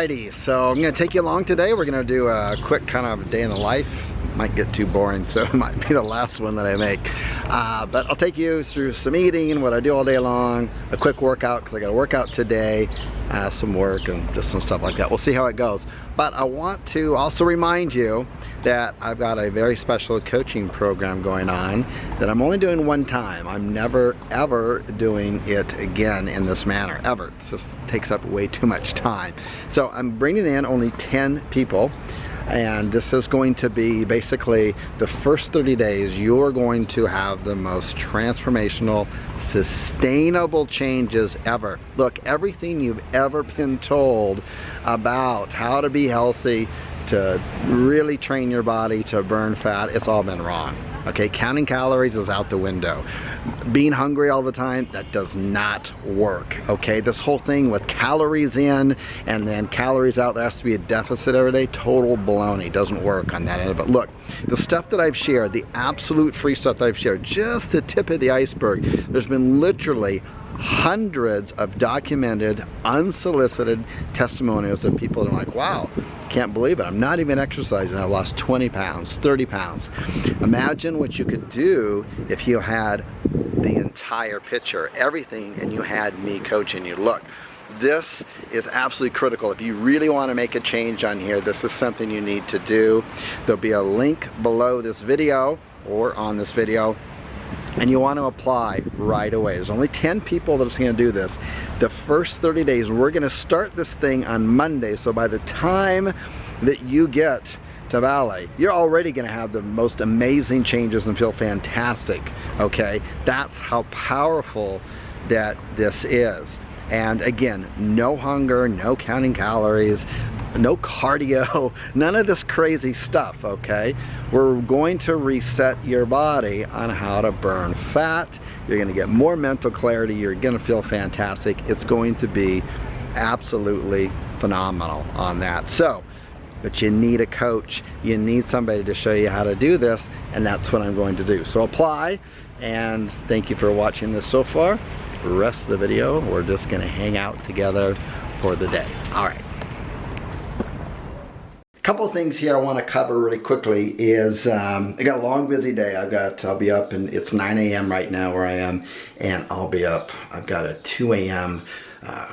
Alrighty, so I'm going to take you along today. We're going to do a quick kind of day in the life. Might get too boring, so it might be the last one that I make. But I'll take you through some eating, what I do all day long, a quick workout, because I got to work out today, some work and just some stuff like that. We'll see how it goes. But I want to also remind you that I've got a very special coaching program going on that I'm only doing one time. I'm never ever doing it again in this manner, ever. It just takes up way too much time. So I'm bringing in only 10 people, and this is going to be basically the first 30 days you're going to have the most transformational, sustainable changes ever. Look, everything you've ever been told about how to be healthy, to really train your body to burn fat, it's all been wrong. Okay, counting calories is out the window. Being hungry all the time, that does not work. Okay, this whole thing with calories in and then calories out, there has to be a deficit every day, total baloney. Doesn't work on that end. But look, the stuff that I've shared, the absolute free stuff that I've shared, just the tip of the iceberg. There's been literally hundreds of documented, unsolicited testimonials of people that are like, wow, can't believe it. I'm not even exercising. I've lost 20 pounds, 30 pounds. Imagine what you could do if you had the entire picture, everything, and you had me coaching you. Look, this is absolutely critical. If you really want to make a change on here, this is something you need to do. There'll be a link below this video or on this video, and you want to apply right away. There's only 10 people that's going to do this. The first 30 days, we're going to start this thing on Monday, so by the time that you get to Valley, you're already going to have the most amazing changes and feel fantastic. Okay, that's how powerful that this is. And again, no hunger, no counting calories, no cardio, none of this crazy stuff, okay? We're going to reset your body on how to burn fat. You're gonna get more mental clarity. You're gonna feel fantastic. It's going to be absolutely phenomenal on that. So, but you need a coach. You need somebody to show you how to do this, and that's what I'm going to do. So apply, and thank you for watching this so far. The rest of the video, we're just gonna hang out together for the day. All right. A couple of things here I want to cover really quickly is I got a long busy day. I'll be up, and it's 9 a.m. right now where I am, and I'll be up. I've got a 2 a.m.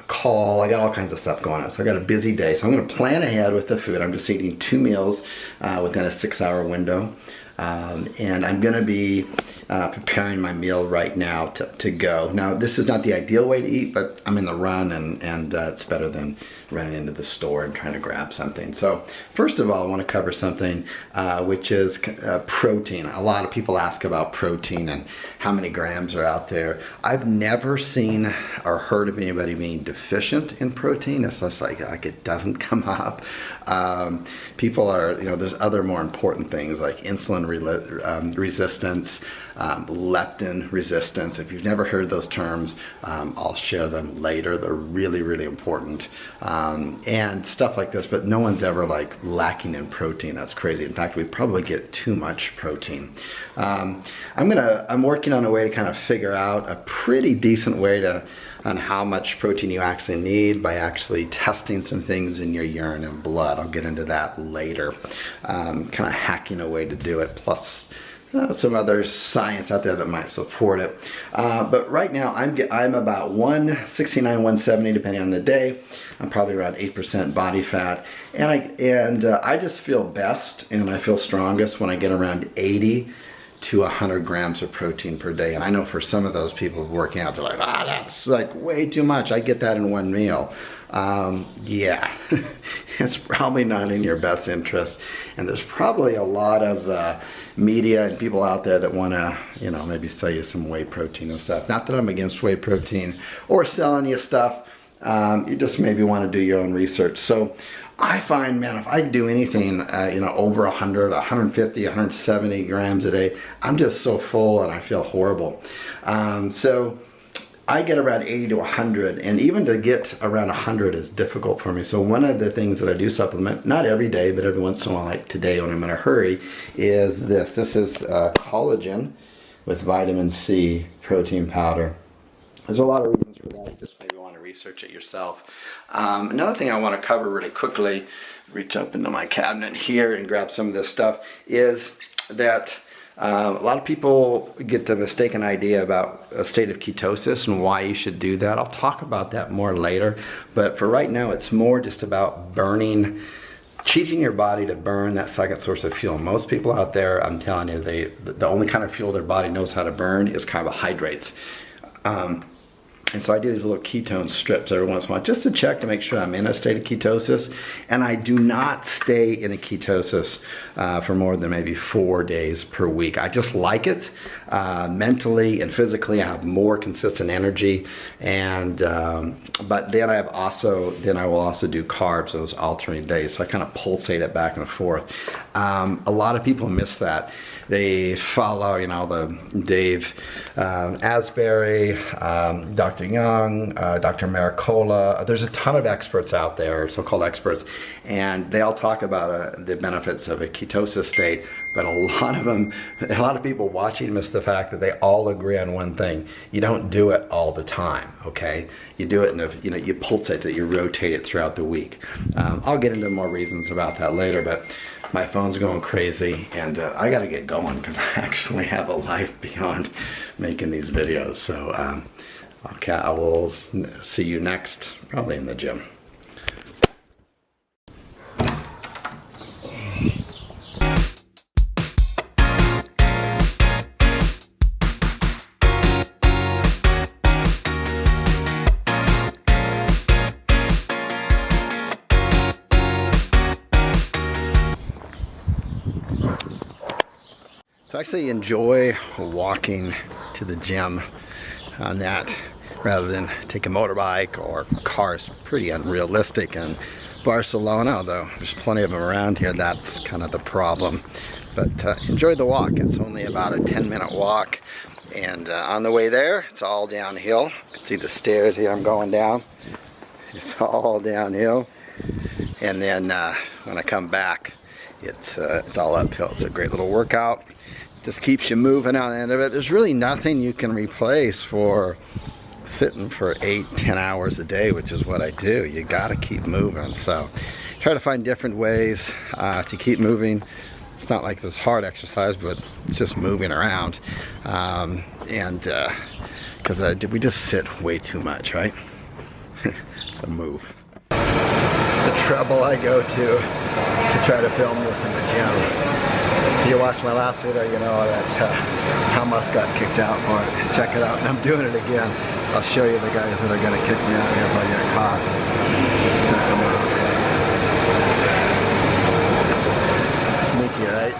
Call. I got all kinds of stuff going on, so I got a busy day. So I'm going to plan ahead with the food. I'm just eating 2 meals within a 6-hour window. And I'm going to be preparing my meal right now to go. Now, this is not the ideal way to eat, but I'm in the run, and it's better than running into the store and trying to grab something. So first of all, I want to cover something which is protein. A lot of people ask about protein and how many grams are out there. I've never seen or heard of anybody being deficient in protein. It's just like it doesn't come up. People are, there's other more important things like insulin resistance, leptin resistance. If you've never heard those terms, I'll share them later. They're really, really important, and stuff like this, but no one's ever like lacking in protein. That's crazy. In fact, we probably get too much protein. I'm working on a way to kind of figure out a pretty decent way on how much protein you actually need by actually testing some things in your urine and blood. I'll get into that later. Kind of hacking a way to do it, plus some other science out there that might support it. But right now I'm about 169, 170 depending on the day. I'm probably around 8% body fat, and I just feel best and I feel strongest when I get around 80 to 100 grams of protein per day. And I know for some of those people working out, they're like, that's like way too much. I get that in one meal. Yeah, it's probably not in your best interest. And there's probably a lot of media and people out there that want to, maybe sell you some whey protein and stuff. Not that I'm against whey protein or selling you stuff. You just maybe want to do your own research. So I find, man, if I do anything, over 100, 150, 170 grams a day, I'm just so full and I feel horrible. So I get around 80 to 100, and even to get around 100 is difficult for me. So one of the things that I do supplement, not every day, but every once in a while, like today when I'm in a hurry, is this. This is collagen with vitamin C protein powder. There's a lot of reasons for that. You just maybe want to research it yourself. Another thing I want to cover really quickly, reach up into my cabinet here and grab some of this stuff, is that a lot of people get the mistaken idea about a state of ketosis and why you should do that. I'll talk about that more later, but for right now it's more just about burning, teaching your body to burn that second source of fuel. Most people out there, I'm telling you, the only kind of fuel their body knows how to burn is carbohydrates. And so I do these little ketone strips every once in a while just to check to make sure I'm in a state of ketosis. And I do not stay in a ketosis for more than maybe 4 days per week. I just like it. Mentally and physically, I have more consistent energy. And but then I will also do carbs those alternating days. So I kind of pulsate it back and forth. A lot of people miss that. They follow, you know, the Dave Asbury, Dr. Young, Dr. Maricola. There's a ton of experts out there, so-called experts, and they all talk about the benefits of a ketosis state. But a lot of people watching miss the fact that they all agree on one thing: you don't do it all the time. Okay, you do it in you pulsate it, you rotate it throughout the week. I'll get into more reasons about that later, but my phone's going crazy, and I got to get going because I actually have a life beyond making these videos. So okay, I will see you next, probably in the gym. So I actually enjoy walking to the gym on that rather than take a motorbike or car. Is pretty unrealistic in Barcelona, although there's plenty of them around here. That's kind of the problem. But enjoy the walk. It's only about a 10-minute walk, and on the way there it's all downhill. You can see the stairs here I'm going down. It's all downhill, and then when I come back it's all uphill. It's a great little workout. Just keeps you moving on the end of it. There's really nothing you can replace for sitting for 8-10 hours a day, which is what I do. You gotta keep moving. So try to find different ways to keep moving. It's not like this hard exercise, but it's just moving around. Because we just sit way too much, right? So move. The trouble I go to try to film this in the gym. If you watched my last video, you know that Hamas got kicked out for it. Check it out, and I'm doing it again. I'll show you the guys that are going to kick me out here if I get caught. Check them out. Sneaky, right?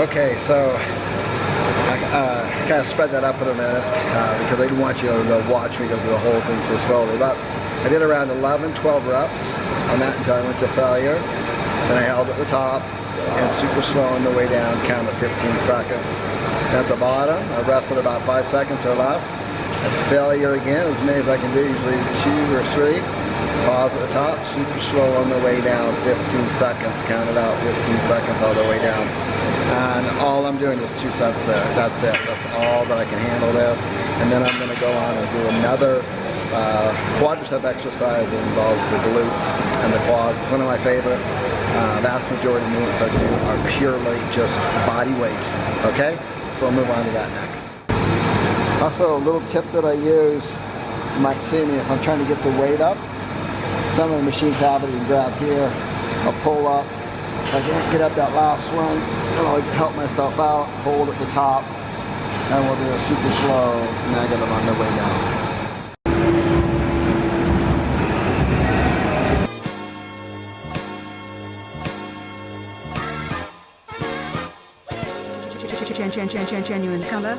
Okay, so I kind of spread that up in a minute because I didn't want you to watch me go through the whole thing so slowly. But I did around 11, 12 reps on that until I went to failure. Then I held at the top and super slow on the way down, count at 15 seconds. At the bottom, I rested about 5 seconds or less. At failure again, as many as I can do, usually 2 or 3. Pause at the top, super slow on the way down, 15 seconds, count it out, 15 seconds all the way down. And all I'm doing is 2 sets there. That's it. That's all that I can handle there. And then I'm going to go on and do another quadricep exercise that involves the glutes and the quads. It's one of my favorite. Vast majority of movements I do are purely just body weight. Okay? So I'll move on to that next. Also, a little tip that I use You might see me if I'm trying to get the weight up. Some of the machines have it, you can grab here, I'll pull up. If I can't get up that last one, then I'll help myself out, hold at the top, and we'll do a super slow negative on the way down. Genuine color.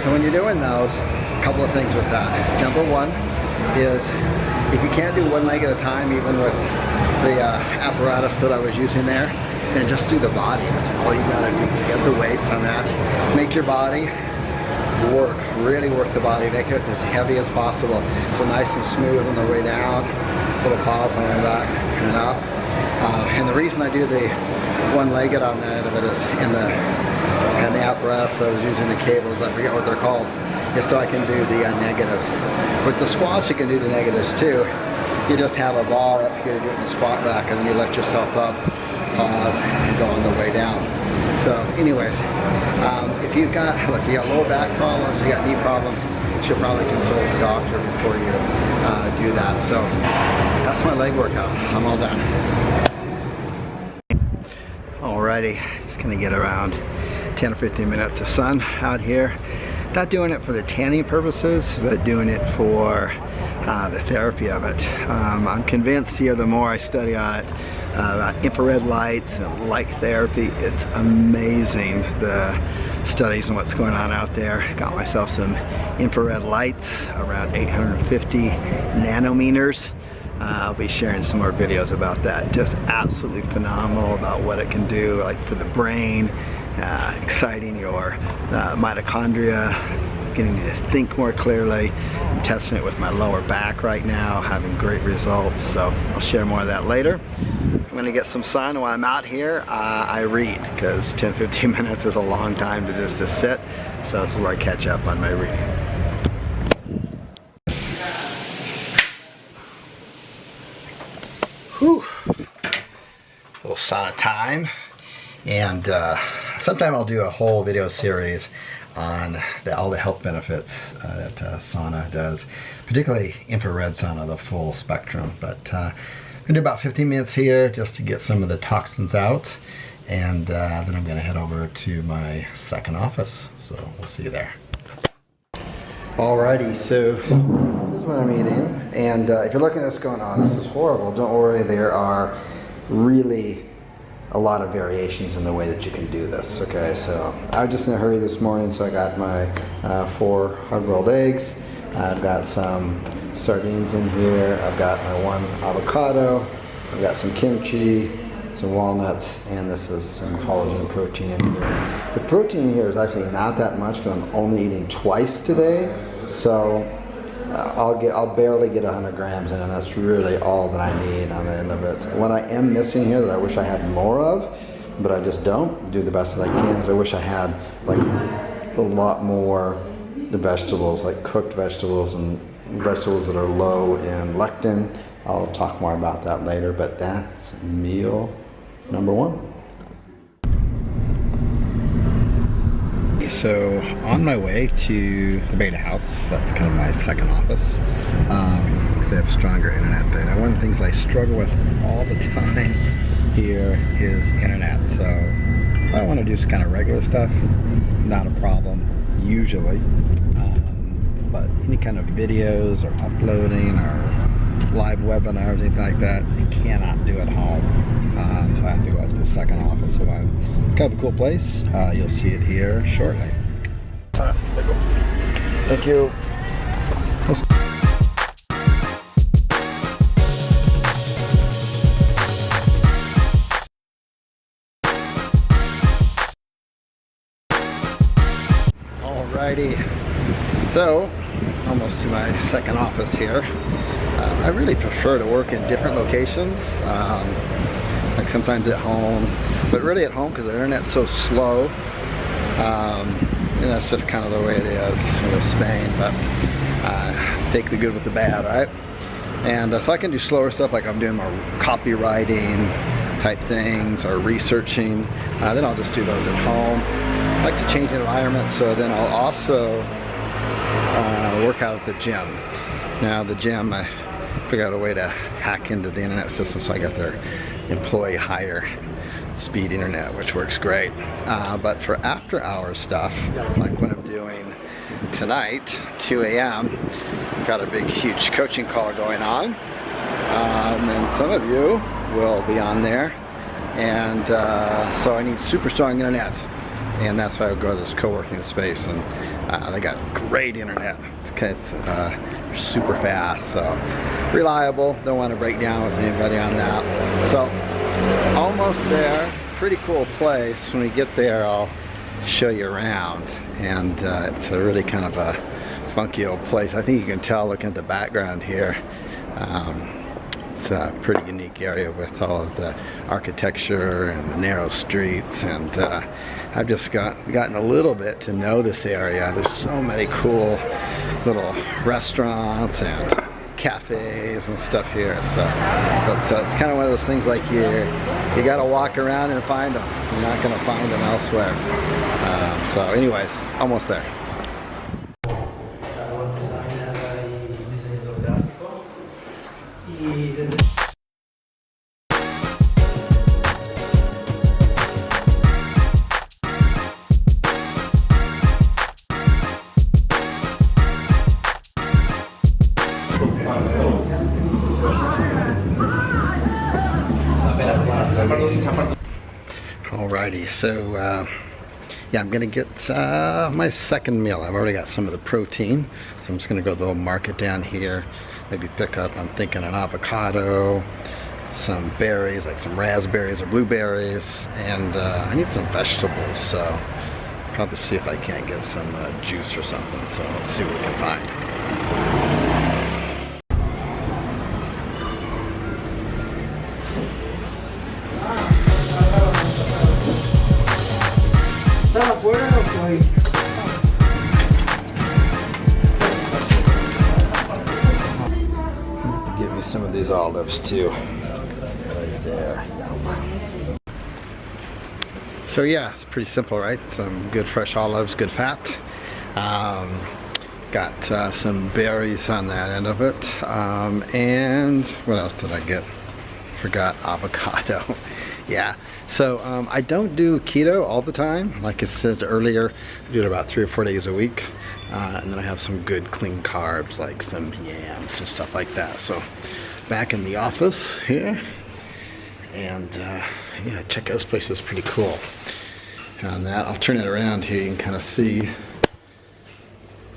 So when you're doing those, a couple of things with that. Number one is if you can't do one leg at a time, even with the apparatus that I was using there, then just do the body. That's all you gotta do. Get the weights on that. Make your body work, really work the body. Make it as heavy as possible. So nice and smooth on the way down. Little pause on the back and up. And the reason I do the one-legged on that of it is in the apparatus that I was using, the cables, I forget what they're called, is so I can do the negatives. With the squats you can do the negatives too. You just have a bar up here doing the squat rack and then you lift yourself up, pause, and go on the way down. So anyways, if you've got, look, you got lower back problems, you got knee problems, you should probably consult the doctor before you do that. So that's my leg workout. I'm all done. Alrighty, just gonna get around 10 or 15 minutes of sun out here. Not doing it for the tanning purposes, but doing it for the therapy of it. I'm convinced here, the more I study on it, about infrared lights and light therapy, it's amazing the studies and what's going on out there. Got myself some infrared lights around 850 nanometers. I'll be sharing some more videos about that. Just absolutely phenomenal about what it can do, like for the brain, exciting your mitochondria, getting you to think more clearly. I'm testing it with my lower back right now, having great results, so I'll share more of that later. I'm gonna get some sun while I'm out here. I read, because 10-15 minutes is a long time to just sit, so this is where I catch up on my reading. Whew. A little sauna time, and sometime I'll do a whole video series on all the health benefits that sauna does, particularly infrared sauna, the full spectrum. But I'm gonna do about 15 minutes here just to get some of the toxins out, and then I'm gonna head over to my second office. So we'll see you there. Alrighty, so this is what I'm eating, and if you're looking at this going on, this is horrible, don't worry, there are really a lot of variations in the way that you can do this, okay? So I was just in a hurry this morning, so I got my 4 hard-boiled eggs, I've got some sardines in here, I've got my 1 avocado, I've got some kimchi, some walnuts, and this is some collagen protein in here. The protein in here is actually not that much because I'm only eating twice today, so I'll barely get 100 grams in, and that's really all that I need on the end of it. So what I am missing here that I wish I had more of, but I just don't do the best that I can, is I wish I had like a lot more the vegetables, like cooked vegetables and vegetables that are low in lectin. I'll talk more about that later, but that's meal number 1. So on my way to the Beta House, that's kind of my second office. They have stronger internet there. Now, one of the things I struggle with all the time here is internet. So if I want to do some kind of regular stuff, not a problem usually. But any kind of videos or uploading or live webinars, anything like that, you cannot do at home. So I have to go out to the second office. So I'm kind of a cool place. You'll see it here shortly. Thank you. Alrighty, so almost to my second office here. I really prefer to work in different locations, like sometimes at home, but really at home because the internet's so slow. And that's just kind of the way it is with Spain, but take the good with the bad, right? And so I can do slower stuff, like I'm doing more copywriting type things or researching. Then I'll just do those at home. I like to change the environment, so then I'll also work out at the gym. Now the gym, I figured out a way to hack into the internet system, so I got their employee higher speed internet, which works great. But for after hours stuff, like what I'm doing tonight, 2 a.m., got a big huge coaching call going on. And some of you will be on there. And so I need super strong internet. And that's why I go to this co-working space, and they got great internet. It's super fast, so reliable. Don't want to break down with anybody on that. So almost there. Pretty cool place. When we get there, I'll show you around. And it's a really kind of a funky old place. I think you can tell looking at the background here. It's a pretty unique area with all of the architecture and the narrow streets, and I've just gotten a little bit to know this area. There's so many cool little restaurants and cafes and stuff here. So, but it's kind of one of those things like you got to walk around and find them. You're not going to find them elsewhere. So, anyways, almost there. Alrighty, so yeah, I'm gonna get my second meal. I've already got some of the protein, so I'm just gonna go to the little market down here, maybe pick up, I'm thinking, an avocado, some berries, like some raspberries or blueberries, and I need some vegetables, so probably see if I can't get some juice or something. So let's see what we can find. Give me some of these olives too, right there. So yeah, it's pretty simple, right? Some good fresh olives, good fat. Got some berries on that end of it. And what else did I get? Forgot avocado. Yeah, so I don't do keto all the time. Like I said earlier, I do it about 3 or 4 days a week. And then I have some good clean carbs, like some yams and stuff like that. So back in the office here, and yeah, check out this place, it's pretty cool. On that, I'll turn it around here, you can kind of see.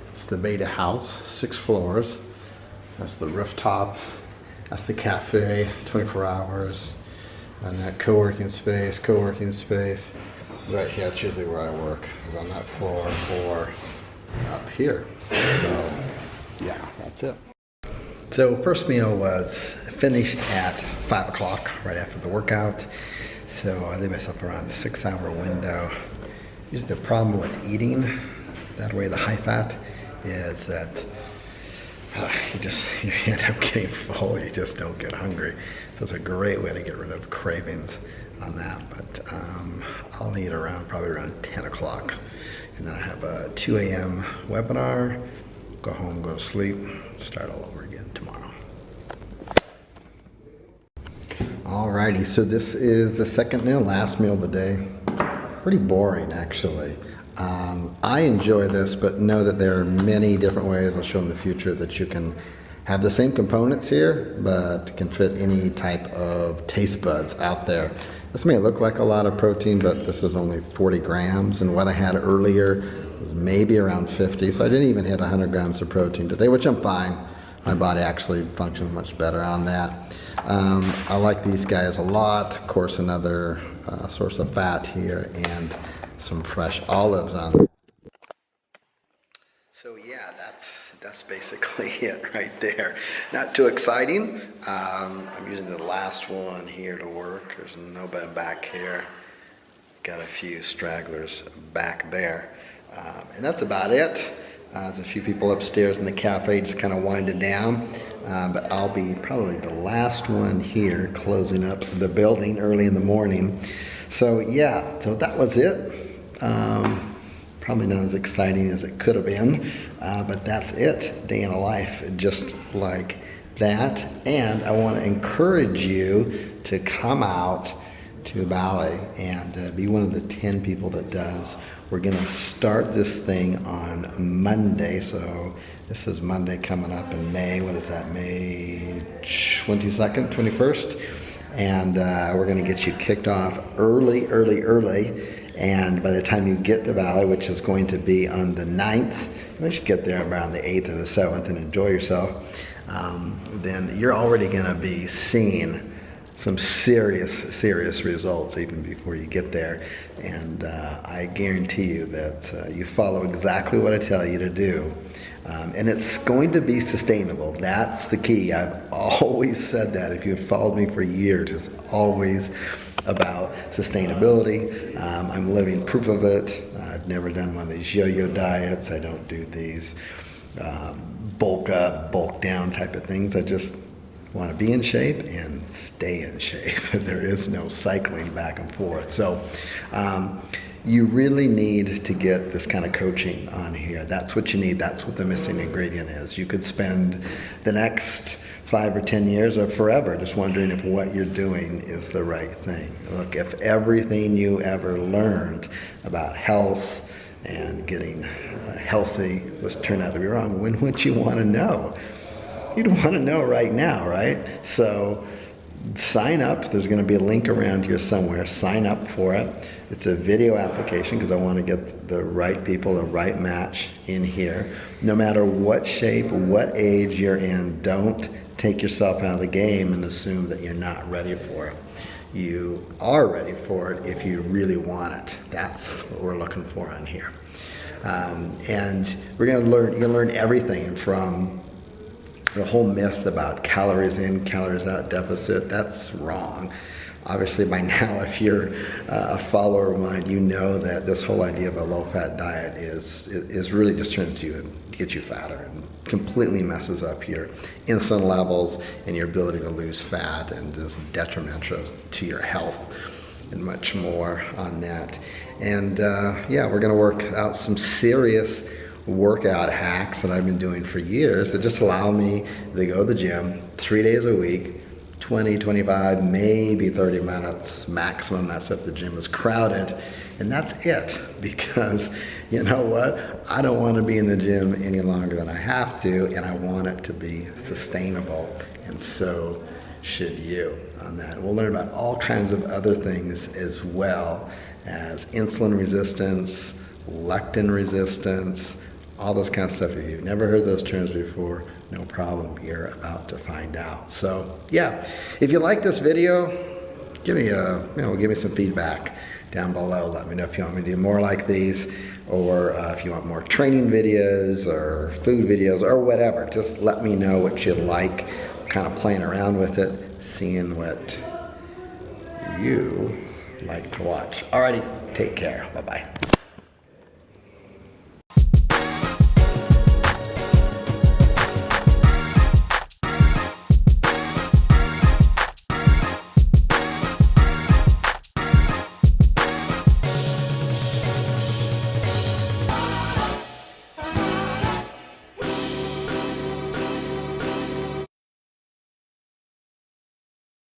It's the Beta House, 6 floors. That's the rooftop. That's the cafe, 24 hours. And that co-working space, right here, that's usually where I work, is on that floor or up here. So yeah, that's it. So first meal was finished at 5 o'clock, right after the workout. So I leave myself around a 6-hour window. Usually the problem with eating that way, the high fat, is that you end up getting full, you just don't get hungry. So it's a great way to get rid of cravings on that. But I'll eat probably around 10 o'clock. And then I have a 2 a.m. webinar, go home, go to sleep, start all over again tomorrow. Alrighty, so this is the second meal, last meal of the day. Pretty boring, actually. I enjoy this, but know that there are many different ways, I'll show in the future, that you can have the same components here, but can fit any type of taste buds out there. This may look like a lot of protein, but this is only 40 grams, and what I had earlier was maybe around 50, so I didn't even hit 100 grams of protein today, which I'm fine. My body actually functions much better on that. I like these guys a lot. Of course, another source of fat here, and some fresh olives on there. that's basically it right there. Not too exciting. I'm using the last one here to work. There's nobody back here. Got a few stragglers back there. And that's about it. There's a few people upstairs in the cafe just kind of winding down. But I'll be probably the last one here closing up the building early in the morning. So yeah, so that was it. Probably not as exciting as it could have been, but that's it. Day in a life, just like that. And I want to encourage you to come out to Bali and be one of the 10 people that does. We're going to start this thing on Monday. So this is Monday coming up in May. What is that? May 22nd, 21st. And we're going to get you kicked off early. And by the time you get to Bali, which is going to be on the 9th, you should get there around the 8th or the 7th and enjoy yourself. Then you're already going to be seeing some serious results even before you get there. And I guarantee you that you follow exactly what I tell you to do. And it's going to be sustainable. That's the key. I've always said that. If you've followed me for years, it's always about sustainability. I'm living proof of it. I've never done one of these yo-yo diets. I don't do these bulk up, bulk down type of things. I just want to be in shape and stay in shape. There is no cycling back and forth. So you really need to get this kind of coaching on here. That's what you need. That's what the missing ingredient is. You could spend the next 5 or 10 years or forever just wondering if what you're doing is the right thing. Look, if everything you ever learned about health and getting healthy was turned out to be wrong, when would you want to know? You'd want to know right now, right? So sign up. There's going to be a link around here somewhere. Sign up for it. It's a video application because I want to get the right people, the right match in here. No matter what shape, what age you're in, don't take yourself out of the game and assume that you're not ready for it. You are ready for it if you really want it. That's what we're looking for on here. And we're going to learn. You're going to learn everything from the whole myth about calories in, calories out deficit. That's wrong. Obviously by now, if you're a follower of mine, you know that this whole idea of a low-fat diet is really just trying to get you fatter and completely messes up your insulin levels and your ability to lose fat and is detrimental to your health and much more on that. And yeah, we're gonna work out some serious workout hacks that I've been doing for years that just allow me to go to the gym 3 days a week, 20, 25, maybe 30 minutes maximum. That's if the gym is crowded. And that's it, because you know what? I don't want to be in the gym any longer than I have to, and I want it to be sustainable. And so should you on that. We'll learn about all kinds of other things as well as insulin resistance, lectin resistance, all this kind of stuff. If you've never heard those terms before, no problem, you're about to find out. So yeah, if you like this video, give me some feedback down below. Let me know if you want me to do more like these, or if you want more training videos or food videos or whatever. Just let me know what you'd like. I'm kind of playing around with it, seeing what you like to watch. Alrighty, take care. Bye-bye.